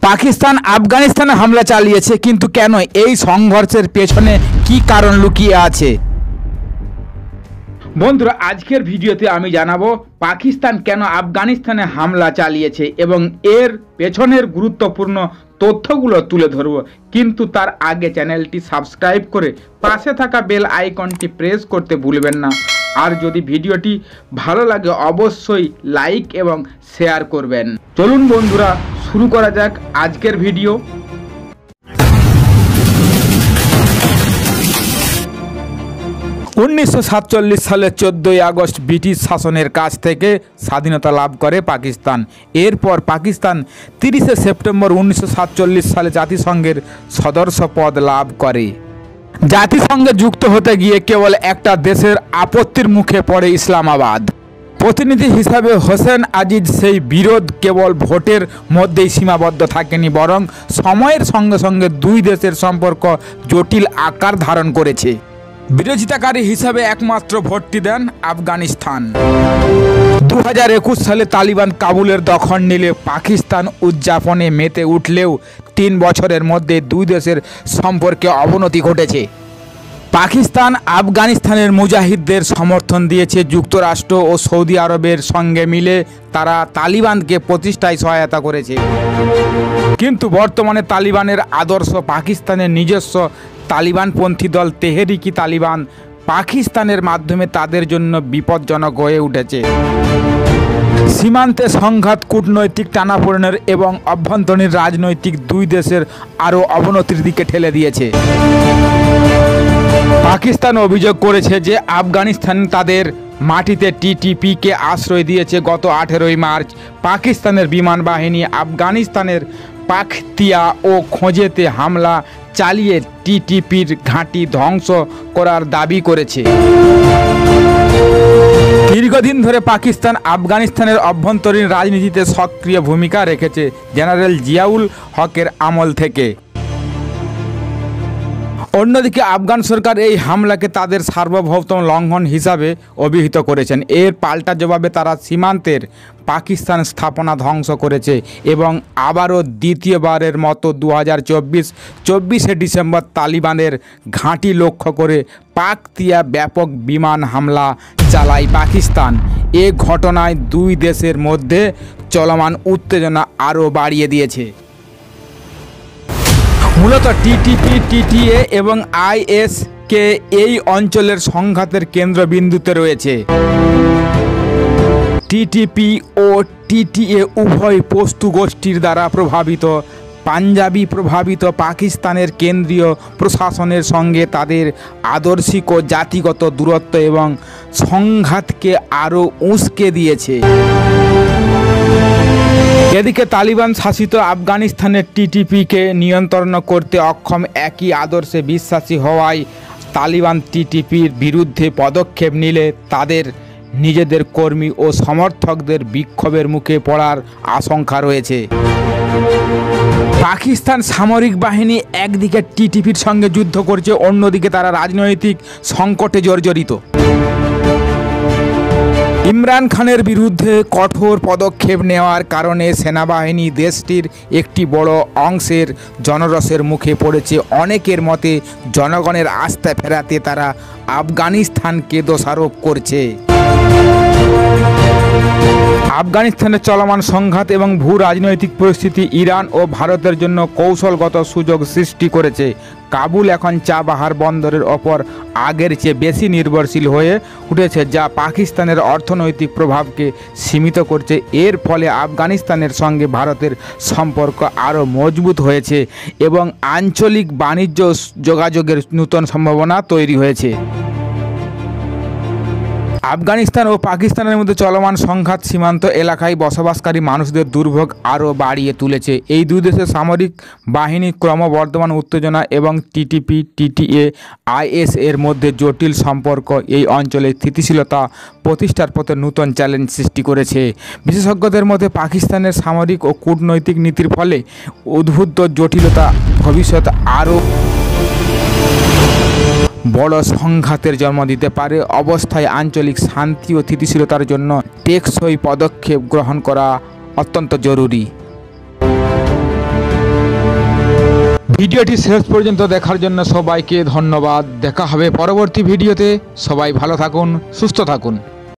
পাকিস্তান আফগানিস্তানে হামলা চালিয়েছে, কিন্তু কেন? এই সংঘর্ষের পেছনে কি কারণ লুকিয়ে আছে? বন্ধুরা, আজকের ভিডিওতে আমি জানাবো পাকিস্তান কেন আফগানিস্তানে হামলা চালিয়েছে এবং এর পেছনের গুরুত্বপূর্ণ তথ্যগুলো তুলে ধরব। কিন্তু তার আগে চ্যানেলটি সাবস্ক্রাইব করে পাশে থাকা বেল আইকনটি প্রেস করতে ভুলবেন না। আর যদি ভিডিওটি ভালো লাগে অবশ্যই লাইক এবং শেয়ার করবেন। চলুন বন্ধুরা, শুরু করা যাক আজকের ভিডিও। 1947 সালের 14ই আগস্ট ব্রিটিশ শাসনের কাছ থেকে স্বাধীনতা লাভ করে পাকিস্তান। এরপর পাকিস্তান 30শে সেপ্টেম্বর 1947 সালে জাতিসংঘের সদস্য পদ লাভ করে। জাতিসংঘে যুক্ত হতে গিয়ে কেবল একটা দেশের আপত্তির মুখে পড়ে ইসলামাবাদ। প্রতিনিধি হিসাবে হোসেন আজিজ সেই বিরোধ কেবল ভোটের মধ্যেই সীমাবদ্ধ থাকেনি, বরং সময়ের সঙ্গে সঙ্গে দুই দেশের সম্পর্ক জটিল আকার ধারণ করেছে। বিরোধিতাকারী হিসাবে একমাত্র ভোটটি দেন আফগানিস্তান। 2021 সালে তালিবান কাবুলের দখল নিলে পাকিস্তান উদযাপনে মেতে উঠলেও 3 বছরের মধ্যে দুই দেশের সম্পর্কে অবনতি ঘটেছে। পাকিস্তান আফগানিস্তানের মুজাহিদদের সমর্থন দিয়েছে। যুক্তরাষ্ট্র ও সৌদি আরবের সঙ্গে মিলে তারা তালিবানকে প্রতিষ্ঠায় সহায়তা করেছে। কিন্তু বর্তমানে তালিবানের আদর্শ পাকিস্তানের নিজস্ব তালিবানপন্থী দল তেহরিকি তালিবান পাকিস্তানের মাধ্যমে তাদের জন্য বিপজ্জনক হয়ে উঠেছে। সীমান্তে সংঘাত, কূটনৈতিক টানাপোড়েনের এবং অভ্যন্তরীণ রাজনৈতিক দুই দেশের আরও অবনতির দিকে ঠেলে দিয়েছে। পাকিস্তান অভিযোগ করেছে যে আফগানিস্তান তাদের মাটিতে টিটিপিকে আশ্রয় দিয়েছে। গত 18ই মার্চ পাকিস্তানের বিমান বাহিনী আফগানিস্তানের পাখতিয়া ও খোঁজেতে হামলা চালিয়ে টিটিপির ঘাঁটি ধ্বংস করার দাবি করেছে। দীর্ঘদিন ধরে পাকিস্তান আফগানিস্তানের অভ্যন্তরীণ রাজনীতিতে সক্রিয় ভূমিকা রেখেছে, জেনারেল জিয়াউল হকের আমল থেকে। অন্যদিকে আফগান সরকার এই হামলাকে তাদের সার্বভৌমত্ব লঙ্ঘন হিসাবে অভিহিত করেছেন। এর পাল্টা জবাবে তারা সীমান্তের পাকিস্তান স্থাপনা ধ্বংস করেছে এবং আবারও দ্বিতীয়বারের মতো 2024 ডিসেম্বর তালিবানের ঘাঁটি লক্ষ্য করে পাকতিয়া ব্যাপক বিমান হামলা চালায় পাকিস্তান। এ ঘটনায় দুই দেশের মধ্যে চলমান উত্তেজনা আরও বাড়িয়ে দিয়েছে। মূলত টিটিপি, টিটিএ এবং আইএসকে এই অঞ্চলের সংঘাতের কেন্দ্রবিন্দুতে রয়েছে। টিটিপি ও টিটিএ উভয় পশতু গোষ্ঠীর দ্বারা প্রভাবিত। পাঞ্জাবি প্রভাবিত পাকিস্তানের কেন্দ্রীয় প্রশাসনের সঙ্গে তাদের আদর্শিক ও জাতিগত দূরত্ব এবং সংঘাতকে আরও উস্কে দিয়েছে। এদিকে তালিবান শাসিত আফগানিস্তানের টিটিপিকে নিয়ন্ত্রণ করতে অক্ষম। একই আদর্শে বিশ্বাসী হওয়ায় তালিবান টিটিপির বিরুদ্ধে পদক্ষেপ নিলে তাদের নিজেদের কর্মী ও সমর্থকদের বিক্ষোভের মুখে পড়ার আশঙ্কা রয়েছে। পাকিস্তান সামরিক বাহিনী একদিকে টিটিপির সঙ্গে যুদ্ধ করছে, অন্যদিকে তারা রাজনৈতিক সংকটে জর্জরিত। ইমরান খানের বিরুদ্ধে কঠোর পদক্ষেপ নেওয়ার কারণে সেনাবাহিনী দেশটির একটি বড় অংশের জনরসের মুখে পড়েছে। অনেকের মতে জনগণের আস্থা ফেরাতে তারা আফগানিস্তানকে দোষারোপ করছে। আফগানিস্তানের চলমান সংঘাত এবং ভূ রাজনৈতিক পরিস্থিতি ইরান ও ভারতের জন্য কৌশলগত সুযোগ সৃষ্টি করেছে। কাবুল এখন চাবাহার বন্দরের ওপর আগের চেয়ে বেশি নির্ভরশীল হয়ে উঠেছে, যা পাকিস্তানের অর্থনৈতিক প্রভাবকে সীমিত করছে। এর ফলে আফগানিস্তানের সঙ্গে ভারতের সম্পর্ক আরও মজবুত হয়েছে এবং আঞ্চলিক বাণিজ্য যোগাযোগের নতুন সম্ভাবনা তৈরি হয়েছে। আফগানিস্তান ও পাকিস্তানের মধ্যে চলমান সংঘাত সীমান্ত এলাকায় বসবাসকারী মানুষদের দুর্ভোগ আরও বাড়িয়ে তুলেছে। এই দুই দেশের সামরিক বাহিনী ক্রমবর্ধমান উত্তেজনা এবং টিটিপি, টিটিএ, আইএস এর মধ্যে জটিল সম্পর্ক এই অঞ্চলে স্থিতিশীলতা প্রতিষ্ঠার পথে নতুন চ্যালেঞ্জ সৃষ্টি করেছে। বিশেষজ্ঞদের মতে পাকিস্তানের সামরিক ও কূটনৈতিক নীতির ফলে উদ্ভূত জটিলতা ভবিষ্যতে আরও বড় সংঘাতের জন্ম দিতে পারে। অবস্থায় আঞ্চলিক শান্তি ও স্থিতিশীলতার জন্য টেকসই পদক্ষেপ গ্রহণ করা অত্যন্ত জরুরি। ভিডিওটি শেষ পর্যন্ত দেখার জন্য সবাইকে ধন্যবাদ। দেখা হবে পরবর্তী ভিডিওতে। সবাই ভালো থাকুন, সুস্থ থাকুন।